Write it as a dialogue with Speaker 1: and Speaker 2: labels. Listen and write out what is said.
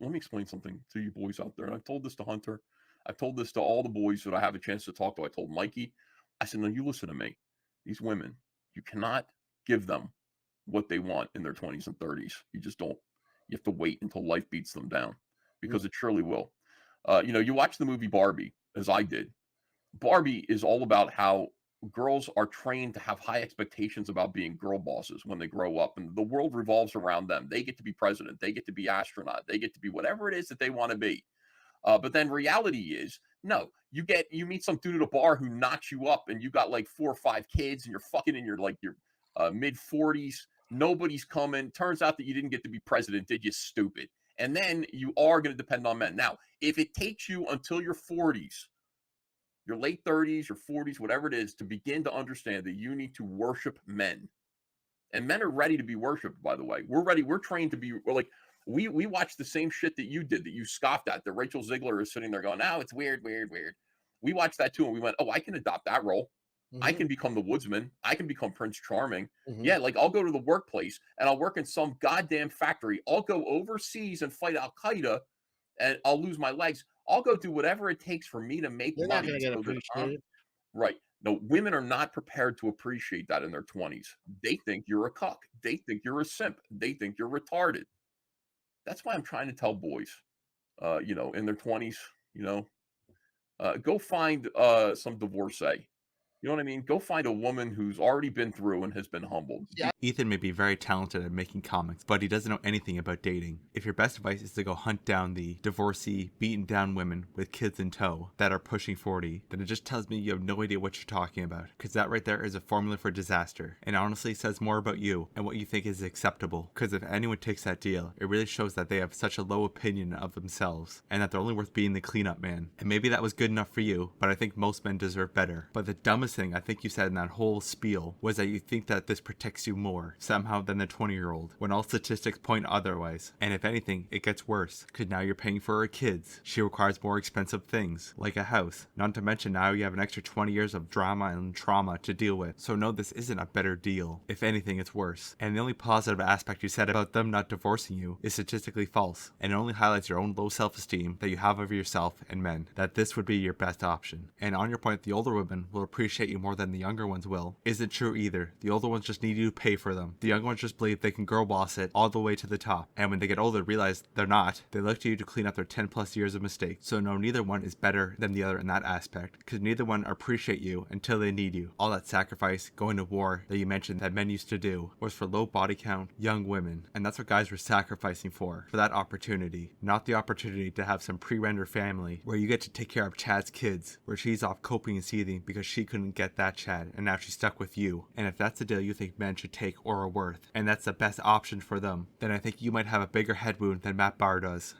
Speaker 1: let me explain something to you boys out there. And I've told this to Hunter. I've told this to all the boys that I have a chance to talk to. I told Mikey, I said, no, you listen to me. These women, you cannot give them what they want in their 20s and 30s. You just don't. You have to wait until life beats them down because it surely will. You watch the movie Barbie, as I did. Barbie is all about how girls are trained to have high expectations about being girl bosses when they grow up, and the world revolves around them. They get to be president, they get to be astronaut, they get to be whatever it is that they want to be. But then reality is, no, you meet some dude at a bar who knocks you up, and you got like 4 or 5 kids, and you're fucking in your mid 40s. Nobody's coming. Turns out that you didn't get to be president, did you, stupid? And then you are going to depend on men. Now, if it takes you until your 40s, your late 30s, your 40s, whatever it is, to begin to understand that you need to worship men. And men are ready to be worshiped, by the way. We're ready. We're trained to be, we're like, we watched the same shit that you did, that you scoffed at, that Rachel Ziegler is sitting there going, oh, it's weird, weird, weird. We watched that too, and we went, oh, I can adopt that role. I
Speaker 2: Hmm.
Speaker 1: can become the woodsman. I can become Prince Charming.
Speaker 2: Hmm.
Speaker 1: Yeah, like I'll go to the workplace and I'll work in some goddamn factory. I'll go overseas and fight Al Qaeda and I'll lose my legs. I'll go do whatever it takes for me to make
Speaker 2: They're not
Speaker 1: money
Speaker 2: going to get
Speaker 1: so that I'm
Speaker 2: appreciated.
Speaker 1: right. No, women are not prepared to appreciate that in their 20s. They think you're a cuck. They think you're a simp. They think you're retarded. That's why I'm trying to tell boys, in their 20s, go find some divorcee. You know what I mean? Go find a woman who's already been through and has been humbled.
Speaker 2: Yeah.
Speaker 3: Ethan may be very talented at making comics, but he doesn't know anything about dating. If your best advice is to go hunt down the divorcee, beaten down women with kids in tow that are pushing 40, then it just tells me you have no idea what you're talking about, because that right there is a formula for disaster, and honestly says more about you and what you think is acceptable, because if anyone takes that deal, it really shows that they have such a low opinion of themselves, and that they're only worth being the cleanup man. And maybe that was good enough for you, but I think most men deserve better. But the dumbest thing I think you said in that whole spiel was that you think that this protects you more somehow than the 20-year-old, when all statistics point otherwise. And if anything, it gets worse, because now you're paying for her kids. She requires more expensive things, like a house. Not to mention now you have an extra 20 years of drama and trauma to deal with. So no, this isn't a better deal. If anything, it's worse. And the only positive aspect you said about them not divorcing you is statistically false, and it only highlights your own low self-esteem that you have of yourself and men, that this would be your best option. And on your point, the older women will appreciate you more than the younger ones will, isn't true either. The older ones just need you to pay for them. The younger ones just believe they can girl boss it all the way to the top, and when they get older realize they're not, they look to you to clean up their 10 plus years of mistakes. So no, neither one is better than the other in that aspect, because neither one appreciate you until they need you. All that sacrifice, going to war that you mentioned that men used to do, was for low body count, young women, and that's what guys were sacrificing for that opportunity, not the opportunity to have some pre-render family where you get to take care of Chad's kids, where she's off coping and seething because she couldn't get that Chad, and now she's stuck with you. And if that's the deal you think men should take or are worth, and that's the best option for them, then I think you might have a bigger head wound than Matt Barr does.